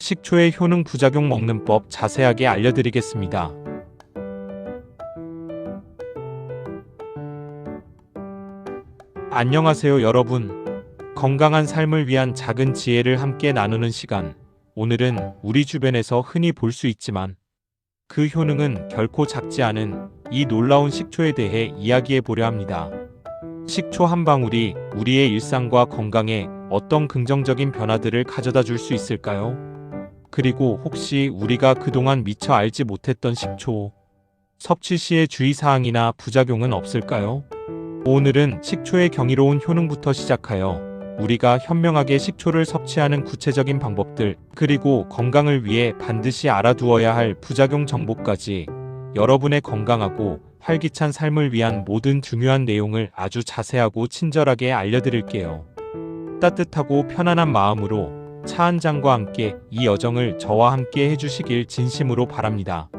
식초의 효능 부작용 먹는 법 자세하게 알려드리겠습니다. 안녕하세요 여러분. 건강한 삶을 위한 작은 지혜를 함께 나누는 시간. 오늘은 우리 주변에서 흔히 볼 수 있지만 그 효능은 결코 작지 않은 이 놀라운 식초에 대해 이야기해 보려 합니다. 식초 한 방울이 우리의 일상과 건강에 어떤 긍정적인 변화들을 가져다 줄 수 있을까요? 그리고 혹시 우리가 그동안 미처 알지 못했던 식초 섭취 시의 주의사항이나 부작용은 없을까요? 오늘은 식초의 경이로운 효능부터 시작하여 우리가 현명하게 식초를 섭취하는 구체적인 방법들, 그리고 건강을 위해 반드시 알아두어야 할 부작용 정보까지 여러분의 건강하고 활기찬 삶을 위한 모든 중요한 내용을 아주 자세하고 친절하게 알려드릴게요. 따뜻하고 편안한 마음으로 차 한 잔과 함께 이 여정을 저와 함께 해주시길 진심으로 바랍니다.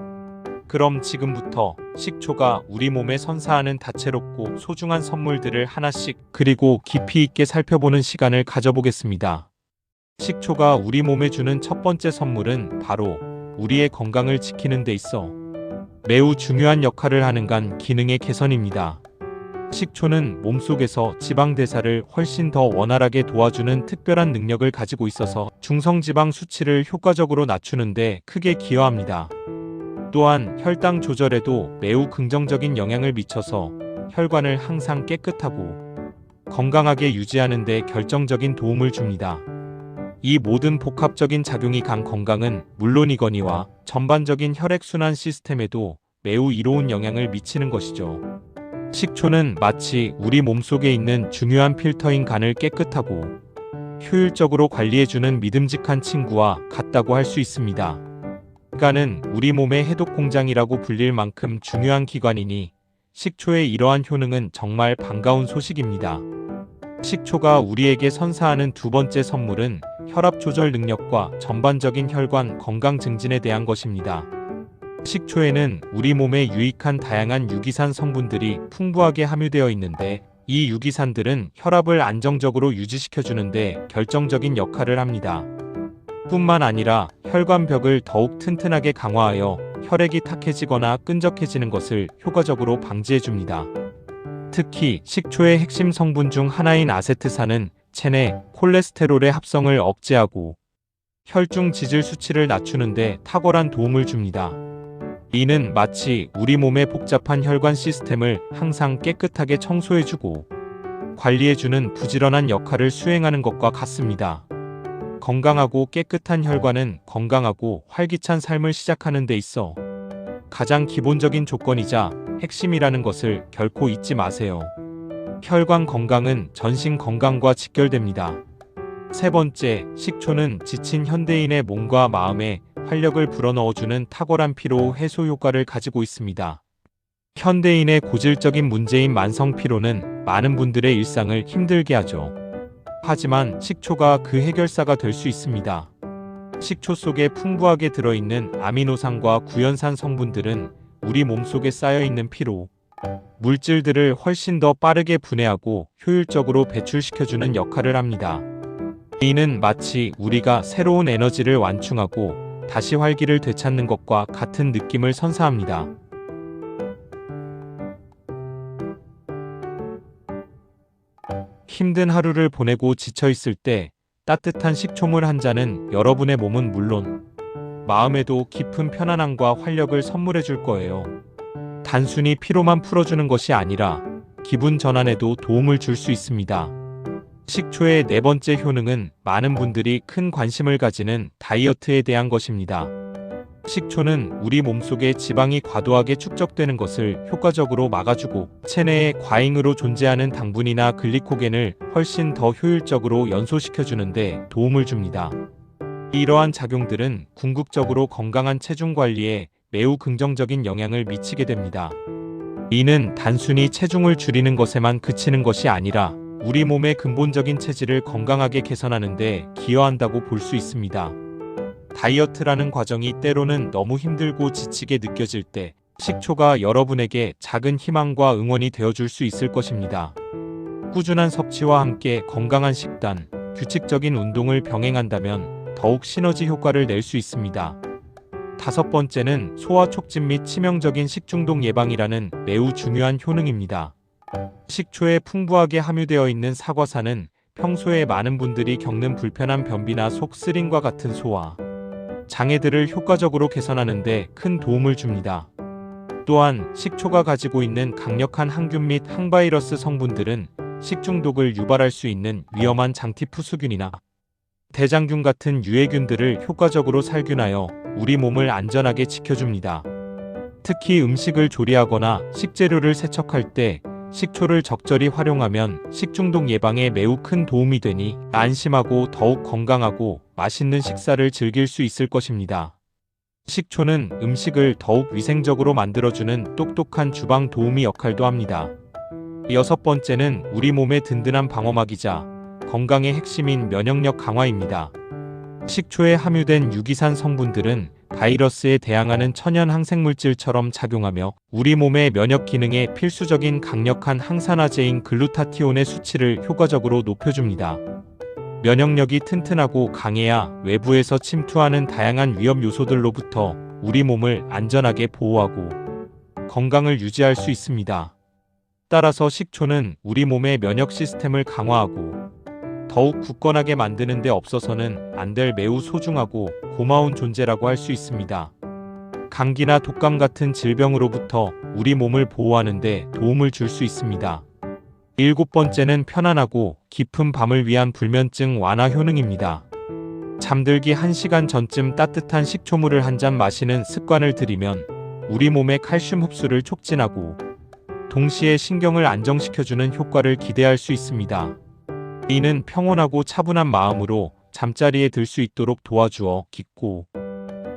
그럼 지금부터 식초가 우리 몸에 선사하는 다채롭고 소중한 선물들을 하나씩 그리고 깊이 있게 살펴보는 시간을 가져보겠습니다. 식초가 우리 몸에 주는 첫 번째 선물은 바로 우리의 건강을 지키는 데 있어 매우 중요한 역할을 하는 간 기능의 개선입니다. 식초는 몸속에서 지방 대사를 훨씬 더 원활하게 도와주는 특별한 능력을 가지고 있어서 중성지방 수치를 효과적으로 낮추는 데 크게 기여합니다. 또한 혈당 조절에도 매우 긍정적인 영향을 미쳐서 혈관을 항상 깨끗하고 건강하게 유지하는 데 결정적인 도움을 줍니다. 이 모든 복합적인 작용이 간 건강은 물론이거니와 전반적인 혈액순환 시스템에도 매우 이로운 영향을 미치는 것이죠. 식초는 마치 우리 몸속에 있는 중요한 필터인 간을 깨끗하고 효율적으로 관리해주는 믿음직한 친구와 같다고 할 수 있습니다. 간은 우리 몸의 해독 공장이라고 불릴 만큼 중요한 기관이니 식초의 이러한 효능은 정말 반가운 소식입니다. 식초가 우리에게 선사하는 두 번째 선물은 혈압 조절 능력과 전반적인 혈관 건강 증진에 대한 것입니다. 식초에는 우리 몸에 유익한 다양한 유기산 성분들이 풍부하게 함유되어 있는데 이 유기산들은 혈압을 안정적으로 유지시켜주는데 결정적인 역할을 합니다. 뿐만 아니라 혈관벽을 더욱 튼튼하게 강화하여 혈액이 탁해지거나 끈적해지는 것을 효과적으로 방지해줍니다. 특히 식초의 핵심 성분 중 하나인 아세트산은 체내 콜레스테롤의 합성을 억제하고 혈중 지질 수치를 낮추는 데 탁월한 도움을 줍니다. 이는 마치 우리 몸의 복잡한 혈관 시스템을 항상 깨끗하게 청소해주고 관리해주는 부지런한 역할을 수행하는 것과 같습니다. 건강하고 깨끗한 혈관은 건강하고 활기찬 삶을 시작하는 데 있어 가장 기본적인 조건이자 핵심이라는 것을 결코 잊지 마세요. 혈관 건강은 전신 건강과 직결됩니다. 세 번째, 식초는 지친 현대인의 몸과 마음에 활력을 불어넣어주는 탁월한 피로 해소 효과를 가지고 있습니다. 현대인의 고질적인 문제인 만성 피로는 많은 분들의 일상을 힘들게 하죠. 하지만 식초가 그 해결사가 될 수 있습니다. 식초 속에 풍부하게 들어있는 아미노산과 구연산 성분들은 우리 몸속에 쌓여있는 피로 물질들을 훨씬 더 빠르게 분해하고 효율적으로 배출시켜주는 역할을 합니다. 이는 마치 우리가 새로운 에너지를 완충하고 다시 활기를 되찾는 것과 같은 느낌을 선사합니다. 힘든 하루를 보내고 지쳐있을 때 따뜻한 식초물 한 잔은 여러분의 몸은 물론 마음에도 깊은 편안함과 활력을 선물해 줄 거예요. 단순히 피로만 풀어주는 것이 아니라 기분 전환에도 도움을 줄 수 있습니다. 식초의 네 번째 효능은 많은 분들이 큰 관심을 가지는 다이어트에 대한 것입니다. 식초는 우리 몸속에 지방이 과도하게 축적되는 것을 효과적으로 막아주고 체내에 과잉으로 존재하는 당분이나 글리코겐을 훨씬 더 효율적으로 연소시켜주는데 도움을 줍니다. 이러한 작용들은 궁극적으로 건강한 체중 관리에 매우 긍정적인 영향을 미치게 됩니다. 이는 단순히 체중을 줄이는 것에만 그치는 것이 아니라 우리 몸의 근본적인 체질을 건강하게 개선하는 데 기여한다고 볼 수 있습니다. 다이어트라는 과정이 때로는 너무 힘들고 지치게 느껴질 때 식초가 여러분에게 작은 희망과 응원이 되어줄 수 있을 것입니다. 꾸준한 섭취와 함께 건강한 식단, 규칙적인 운동을 병행한다면 더욱 시너지 효과를 낼 수 있습니다. 다섯 번째는 소화 촉진 및 치명적인 식중독 예방이라는 매우 중요한 효능입니다. 식초에 풍부하게 함유되어 있는 사과산은 평소에 많은 분들이 겪는 불편한 변비나 속 쓰림과 같은 소화 장애들을 효과적으로 개선하는 데 큰 도움을 줍니다. 또한 식초가 가지고 있는 강력한 항균 및 항바이러스 성분들은 식중독을 유발할 수 있는 위험한 장티푸스균이나 대장균 같은 유해균들을 효과적으로 살균하여 우리 몸을 안전하게 지켜줍니다. 특히 음식을 조리하거나 식재료를 세척할 때 식초를 적절히 활용하면 식중독 예방에 매우 큰 도움이 되니 안심하고 더욱 건강하고 맛있는 식사를 즐길 수 있을 것입니다. 식초는 음식을 더욱 위생적으로 만들어주는 똑똑한 주방 도우미 역할도 합니다. 여섯 번째는 우리 몸의 든든한 방어막이자 건강의 핵심인 면역력 강화입니다. 식초에 함유된 유기산 성분들은 바이러스에 대항하는 천연 항생물질처럼 작용하며 우리 몸의 면역 기능에 필수적인 강력한 항산화제인 글루타티온의 수치를 효과적으로 높여줍니다. 면역력이 튼튼하고 강해야 외부에서 침투하는 다양한 위험 요소들로부터 우리 몸을 안전하게 보호하고 건강을 유지할 수 있습니다. 따라서 식초는 우리 몸의 면역 시스템을 강화하고 더욱 굳건하게 만드는 데 없어서는 안 될 매우 소중하고 고마운 존재라고 할 수 있습니다. 감기나 독감 같은 질병으로부터 우리 몸을 보호하는 데 도움을 줄 수 있습니다. 일곱 번째는 편안하고 깊은 밤을 위한 불면증 완화 효능입니다. 잠들기 1시간 전쯤 따뜻한 식초물을 한 잔 마시는 습관을 들이면 우리 몸의 칼슘 흡수를 촉진하고 동시에 신경을 안정시켜주는 효과를 기대할 수 있습니다. 이는 평온하고 차분한 마음으로 잠자리에 들 수 있도록 도와주어 깊고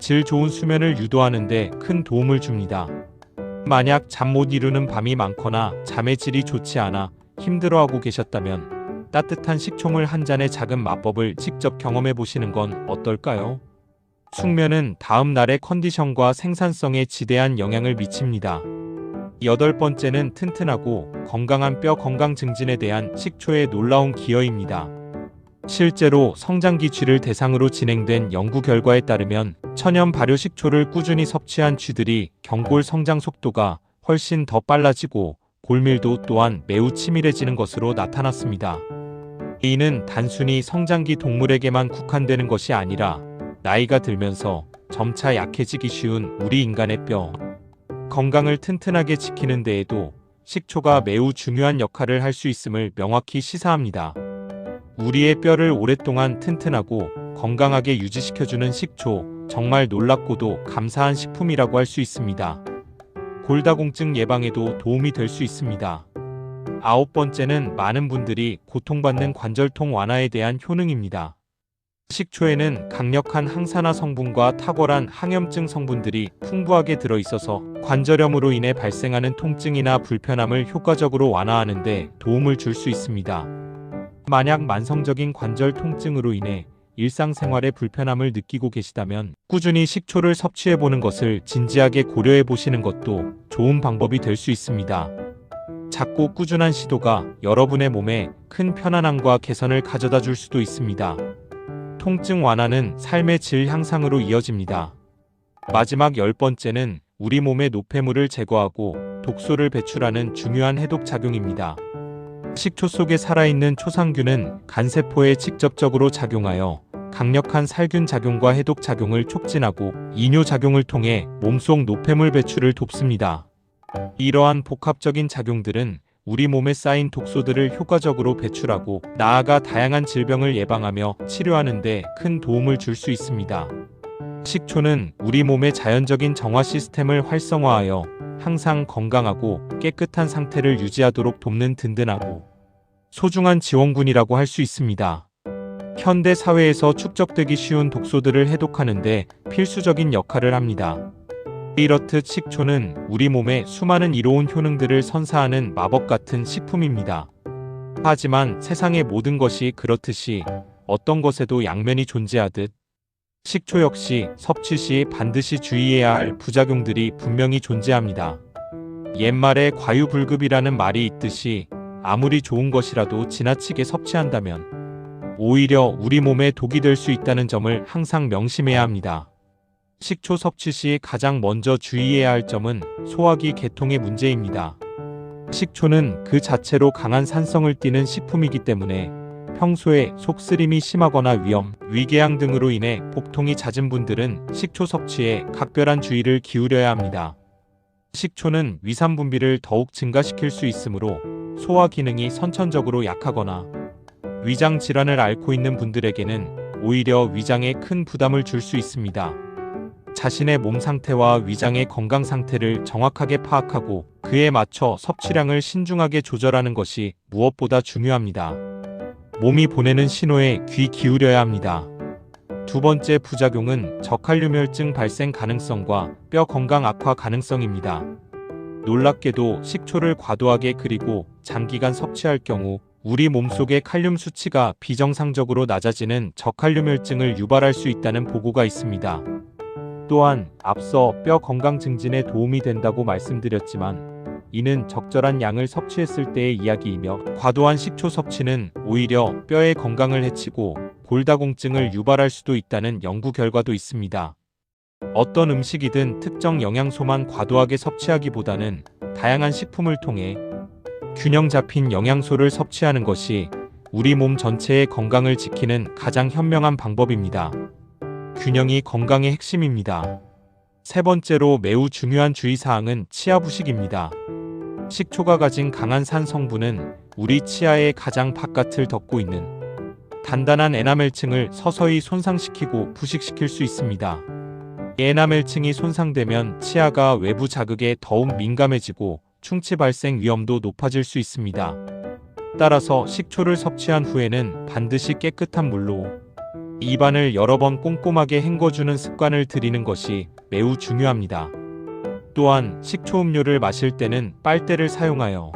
질 좋은 수면을 유도하는 데 큰 도움을 줍니다. 만약 잠 못 이루는 밤이 많거나 잠의 질이 좋지 않아 힘들어하고 계셨다면 따뜻한 식초물 한 잔의 작은 마법을 직접 경험해 보시는 건 어떨까요? 숙면은 다음 날의 컨디션과 생산성에 지대한 영향을 미칩니다. 여덟 번째는 튼튼하고 건강한 뼈 건강 증진에 대한 식초의 놀라운 기여입니다. 실제로 성장기 쥐를 대상으로 진행된 연구 결과에 따르면 천연 발효 식초를 꾸준히 섭취한 쥐들이 경골 성장 속도가 훨씬 더 빨라지고 골밀도 또한 매우 치밀해지는 것으로 나타났습니다. 이는 단순히 성장기 동물에게만 국한되는 것이 아니라 나이가 들면서 점차 약해지기 쉬운 우리 인간의 뼈 건강을 튼튼하게 지키는 데에도 식초가 매우 중요한 역할을 할 수 있음을 명확히 시사합니다. 우리의 뼈를 오랫동안 튼튼하고 건강하게 유지시켜주는 식초, 정말 놀랍고도 감사한 식품이라고 할 수 있습니다. 골다공증 예방에도 도움이 될 수 있습니다. 아홉 번째는 많은 분들이 고통받는 관절통 완화에 대한 효능입니다. 식초에는 강력한 항산화 성분과 탁월한 항염증 성분들이 풍부하게 들어있어서 관절염으로 인해 발생하는 통증이나 불편함을 효과적으로 완화하는 데 도움을 줄 수 있습니다. 만약 만성적인 관절 통증으로 인해 일상생활에 불편함을 느끼고 계시다면 꾸준히 식초를 섭취해보는 것을 진지하게 고려해보시는 것도 좋은 방법이 될 수 있습니다. 작고 꾸준한 시도가 여러분의 몸에 큰 편안함과 개선을 가져다 줄 수도 있습니다. 통증 완화는 삶의 질 향상으로 이어집니다. 마지막 열 번째는 우리 몸의 노폐물을 제거하고 독소를 배출하는 중요한 해독 작용입니다. 식초 속에 살아있는 초상균은 간세포에 직접적으로 작용하여 강력한 살균 작용과 해독 작용을 촉진하고 이뇨 작용을 통해 몸속 노폐물 배출을 돕습니다. 이러한 복합적인 작용들은 우리 몸에 쌓인 독소들을 효과적으로 배출하고 나아가 다양한 질병을 예방하며 치료하는 데 큰 도움을 줄 수 있습니다. 식초는 우리 몸의 자연적인 정화 시스템을 활성화하여 항상 건강하고 깨끗한 상태를 유지하도록 돕는 든든하고 소중한 지원군이라고 할 수 있습니다. 현대 사회에서 축적되기 쉬운 독소들을 해독하는 데 필수적인 역할을 합니다. 이렇듯 식초는 우리 몸에 수많은 이로운 효능들을 선사하는 마법 같은 식품입니다. 하지만 세상의 모든 것이 그렇듯이 어떤 것에도 양면이 존재하듯 식초 역시 섭취 시 반드시 주의해야 할 부작용들이 분명히 존재합니다. 옛말에 과유불급이라는 말이 있듯이 아무리 좋은 것이라도 지나치게 섭취한다면 오히려 우리 몸에 독이 될 수 있다는 점을 항상 명심해야 합니다. 식초 섭취 시 가장 먼저 주의해야 할 점은 소화기 계통의 문제입니다. 식초는 그 자체로 강한 산성을 띠는 식품이기 때문에 평소에 속쓰림이 심하거나 위염, 위궤양 등으로 인해 복통이 잦은 분들은 식초 섭취에 각별한 주의를 기울여야 합니다. 식초는 위산 분비를 더욱 증가시킬 수 있으므로 소화 기능이 선천적으로 약하거나 위장 질환을 앓고 있는 분들에게는 오히려 위장에 큰 부담을 줄 수 있습니다. 자신의 몸 상태와 위장의 건강 상태를 정확하게 파악하고 그에 맞춰 섭취량을 신중하게 조절하는 것이 무엇보다 중요합니다. 몸이 보내는 신호에 귀 기울여야 합니다. 두 번째 부작용은 저칼륨혈증 발생 가능성과 뼈 건강 악화 가능성입니다. 놀랍게도 식초를 과도하게 그리고 장기간 섭취할 경우 우리 몸속의 칼륨 수치가 비정상적으로 낮아지는 저칼륨혈증을 유발할 수 있다는 보고가 있습니다. 또한 앞서 뼈 건강 증진에 도움이 된다고 말씀드렸지만 이는 적절한 양을 섭취했을 때의 이야기이며 과도한 식초 섭취는 오히려 뼈의 건강을 해치고 골다공증을 유발할 수도 있다는 연구 결과도 있습니다. 어떤 음식이든 특정 영양소만 과도하게 섭취하기보다는 다양한 식품을 통해 균형 잡힌 영양소를 섭취하는 것이 우리 몸 전체의 건강을 지키는 가장 현명한 방법입니다. 균형이 건강의 핵심입니다. 세 번째로 매우 중요한 주의사항은 치아 부식입니다. 식초가 가진 강한 산 성분은 우리 치아의 가장 바깥을 덮고 있는 단단한 에나멜층을 서서히 손상시키고 부식시킬 수 있습니다. 에나멜층이 손상되면 치아가 외부 자극에 더욱 민감해지고 충치 발생 위험도 높아질 수 있습니다. 따라서 식초를 섭취한 후에는 반드시 깨끗한 물로 입안을 여러 번 꼼꼼하게 헹궈주는 습관을 들이는 것이 매우 중요합니다. 또한 식초 음료를 마실 때는 빨대를 사용하여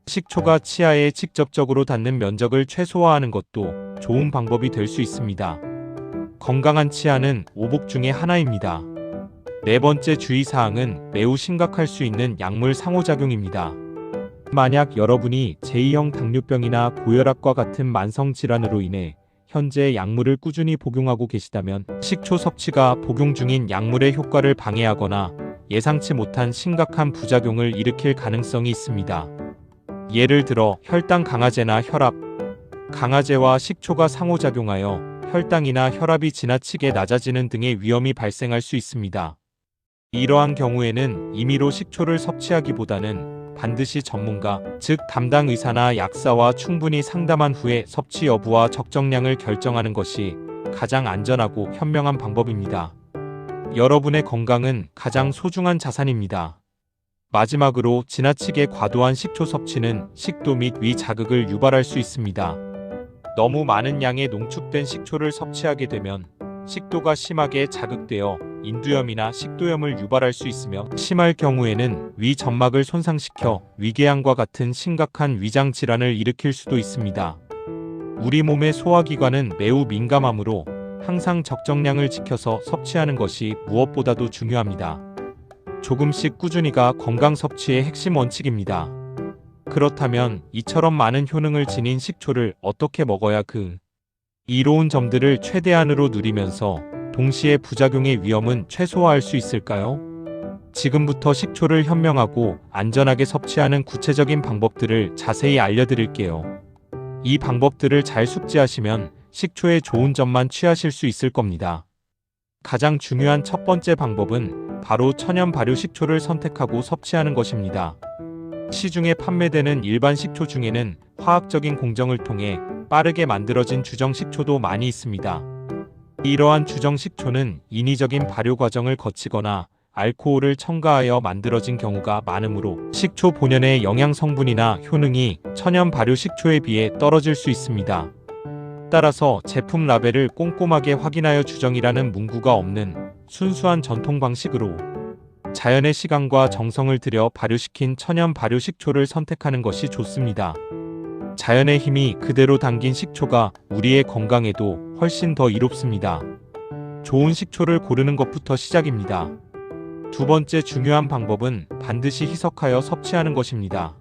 식초가 치아에 직접적으로 닿는 면적을 최소화하는 것도 좋은 방법이 될 수 있습니다. 건강한 치아는 오복 중의 하나입니다. 네 번째 주의사항은 매우 심각할 수 있는 약물 상호작용입니다. 만약 여러분이 제2형 당뇨병이나 고혈압과 같은 만성질환으로 인해 현재 약물을 꾸준히 복용하고 계시다면 식초 섭취가 복용 중인 약물의 효과를 방해하거나 예상치 못한 심각한 부작용을 일으킬 가능성이 있습니다. 예를 들어 혈당 강화제나 혈압 강화제와 식초가 상호작용하여 혈당이나 혈압이 지나치게 낮아지는 등의 위험이 발생할 수 있습니다. 이러한 경우에는 임의로 식초를 섭취하기보다는 반드시 전문가, 즉 담당 의사나 약사와 충분히 상담한 후에 섭취 여부와 적정량을 결정하는 것이 가장 안전하고 현명한 방법입니다. 여러분의 건강은 가장 소중한 자산입니다. 마지막으로 지나치게 과도한 식초 섭취는 식도 및 위 자극을 유발할 수 있습니다. 너무 많은 양의 농축된 식초를 섭취하게 되면 식도가 심하게 자극되어 인두염이나 식도염을 유발할 수 있으며 심할 경우에는 위 점막을 손상시켜 위궤양과 같은 심각한 위장 질환을 일으킬 수도 있습니다. 우리 몸의 소화기관은 매우 민감하므로 항상 적정량을 지켜서 섭취하는 것이 무엇보다도 중요합니다. 조금씩 꾸준히가 건강 섭취의 핵심 원칙입니다. 그렇다면 이처럼 많은 효능을 지닌 식초를 어떻게 먹어야 그 이로운 점들을 최대한으로 누리면서 동시에 부작용의 위험은 최소화할 수 있을까요? 지금부터 식초를 현명하고 안전하게 섭취하는 구체적인 방법들을 자세히 알려드릴게요. 이 방법들을 잘 숙지하시면 식초의 좋은 점만 취하실 수 있을 겁니다. 가장 중요한 첫 번째 방법은 바로 천연 발효 식초를 선택하고 섭취하는 것입니다. 시중에 판매되는 일반 식초 중에는 화학적인 공정을 통해 빠르게 만들어진 주정 식초도 많이 있습니다. 이러한 주정 식초는 인위적인 발효 과정을 거치거나 알코올을 첨가하여 만들어진 경우가 많으므로 식초 본연의 영양 성분이나 효능이 천연 발효 식초에 비해 떨어질 수 있습니다. 따라서 제품 라벨을 꼼꼼하게 확인하여 주정이라는 문구가 없는 순수한 전통 방식으로 자연의 시간과 정성을 들여 발효시킨 천연 발효 식초를 선택하는 것이 좋습니다. 자연의 힘이 그대로 담긴 식초가 우리의 건강에도 훨씬 더 이롭습니다. 좋은 식초를 고르는 것부터 시작입니다. 두 번째 중요한 방법은 반드시 희석하여 섭취하는 것입니다.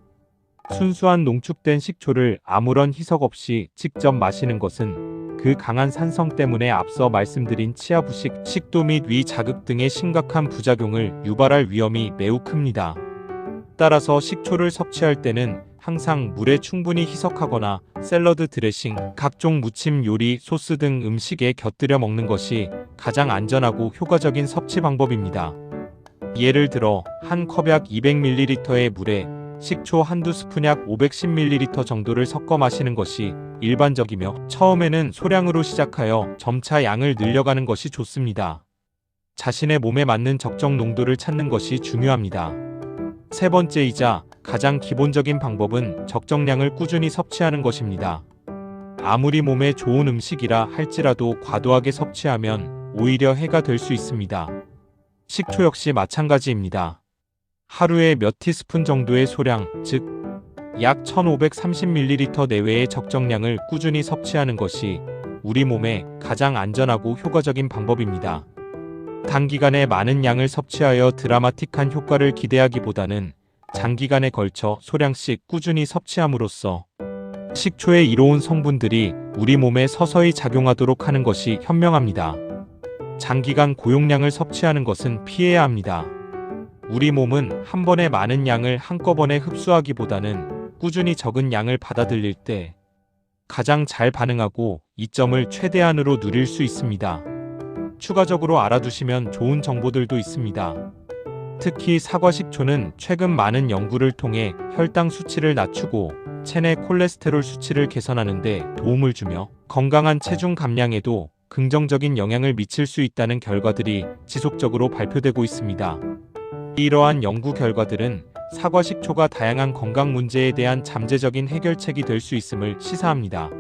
순수한 농축된 식초를 아무런 희석 없이 직접 마시는 것은 그 강한 산성 때문에 앞서 말씀드린 치아부식, 식도 및 위 자극 등의 심각한 부작용을 유발할 위험이 매우 큽니다. 따라서 식초를 섭취할 때는 항상 물에 충분히 희석하거나 샐러드 드레싱, 각종 무침 요리, 소스 등 음식에 곁들여 먹는 것이 가장 안전하고 효과적인 섭취 방법입니다. 예를 들어 한 컵약 200ml의 물에 식초 한두 스푼약 510ml 정도를 섞어 마시는 것이 일반적이며 처음에는 소량으로 시작하여 점차 양을 늘려가는 것이 좋습니다. 자신의 몸에 맞는 적정 농도를 찾는 것이 중요합니다. 세 번째이자 가장 기본적인 방법은 적정량을 꾸준히 섭취하는 것입니다. 아무리 몸에 좋은 음식이라 할지라도 과도하게 섭취하면 오히려 해가 될 수 있습니다. 식초 역시 마찬가지입니다. 하루에 몇 티스푼 정도의 소량, 즉 약 1530ml 내외의 적정량을 꾸준히 섭취하는 것이 우리 몸에 가장 안전하고 효과적인 방법입니다. 단기간에 많은 양을 섭취하여 드라마틱한 효과를 기대하기보다는 장기간에 걸쳐 소량씩 꾸준히 섭취함으로써 식초의 이로운 성분들이 우리 몸에 서서히 작용하도록 하는 것이 현명합니다. 장기간 고용량을 섭취하는 것은 피해야 합니다. 우리 몸은 한 번에 많은 양을 한꺼번에 흡수하기보다는 꾸준히 적은 양을 받아들일 때 가장 잘 반응하고 이점을 최대한으로 누릴 수 있습니다. 추가적으로 알아두시면 좋은 정보들도 있습니다. 특히 사과식초는 최근 많은 연구를 통해 혈당 수치를 낮추고 체내 콜레스테롤 수치를 개선하는 데 도움을 주며 건강한 체중 감량에도 긍정적인 영향을 미칠 수 있다는 결과들이 지속적으로 발표되고 있습니다. 이러한 연구 결과들은 사과식초가 다양한 건강 문제에 대한 잠재적인 해결책이 될 수 있음을 시사합니다.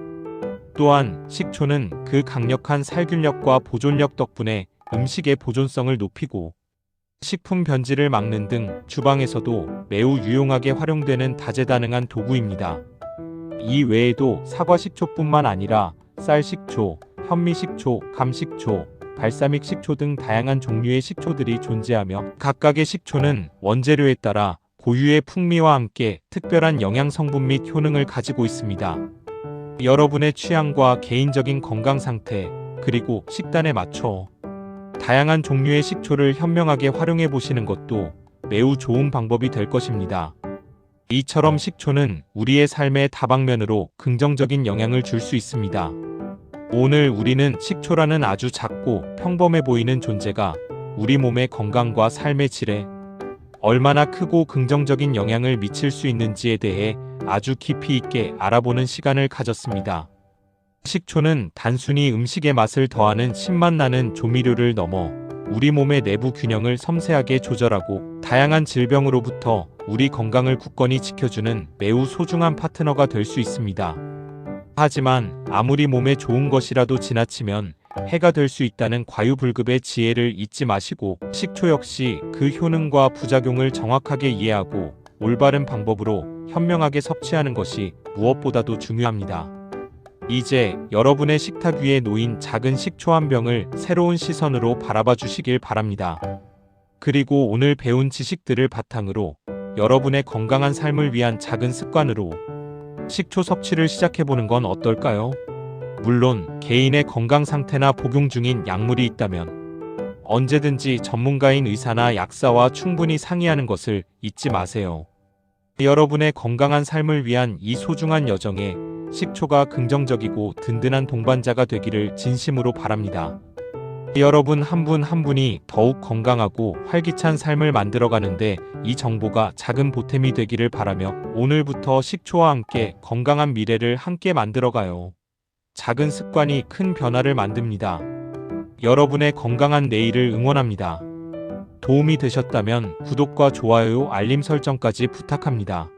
또한 식초는 그 강력한 살균력과 보존력 덕분에 음식의 보존성을 높이고 식품 변질을 막는 등 주방에서도 매우 유용하게 활용되는 다재다능한 도구입니다. 이 외에도 사과식초뿐만 아니라 쌀식초, 현미식초, 감식초, 발사믹 식초 등 다양한 종류의 식초들이 존재하며 각각의 식초는 원재료에 따라 고유의 풍미와 함께 특별한 영양 성분 및 효능을 가지고 있습니다. 여러분의 취향과 개인적인 건강 상태, 그리고 식단에 맞춰 다양한 종류의 식초를 현명하게 활용해 보시는 것도 매우 좋은 방법이 될 것입니다. 이처럼 식초는 우리의 삶의 다방면으로 긍정적인 영향을 줄 수 있습니다. 오늘 우리는 식초라는 아주 작고 평범해 보이는 존재가 우리 몸의 건강과 삶의 질에 얼마나 크고 긍정적인 영향을 미칠 수 있는지에 대해 아주 깊이 있게 알아보는 시간을 가졌습니다. 식초는 단순히 음식의 맛을 더하는 신맛 나는 조미료를 넘어 우리 몸의 내부 균형을 섬세하게 조절하고 다양한 질병으로부터 우리 건강을 굳건히 지켜주는 매우 소중한 파트너가 될 수 있습니다. 하지만 아무리 몸에 좋은 것이라도 지나치면 해가 될 수 있다는 과유불급의 지혜를 잊지 마시고 식초 역시 그 효능과 부작용을 정확하게 이해하고 올바른 방법으로 현명하게 섭취하는 것이 무엇보다도 중요합니다. 이제 여러분의 식탁 위에 놓인 작은 식초 한 병을 새로운 시선으로 바라봐 주시길 바랍니다. 그리고 오늘 배운 지식들을 바탕으로 여러분의 건강한 삶을 위한 작은 습관으로 식초 섭취를 시작해보는 건 어떨까요? 물론 개인의 건강 상태나 복용 중인 약물이 있다면 언제든지 전문가인 의사나 약사와 충분히 상의하는 것을 잊지 마세요. 여러분의 건강한 삶을 위한 이 소중한 여정에 식초가 긍정적이고 든든한 동반자가 되기를 진심으로 바랍니다. 여러분 한 분 한 분이 더욱 건강하고 활기찬 삶을 만들어가는데 이 정보가 작은 보탬이 되기를 바라며 오늘부터 식초와 함께 건강한 미래를 함께 만들어가요. 작은 습관이 큰 변화를 만듭니다. 여러분의 건강한 내일을 응원합니다. 도움이 되셨다면 구독과 좋아요, 알림 설정까지 부탁합니다.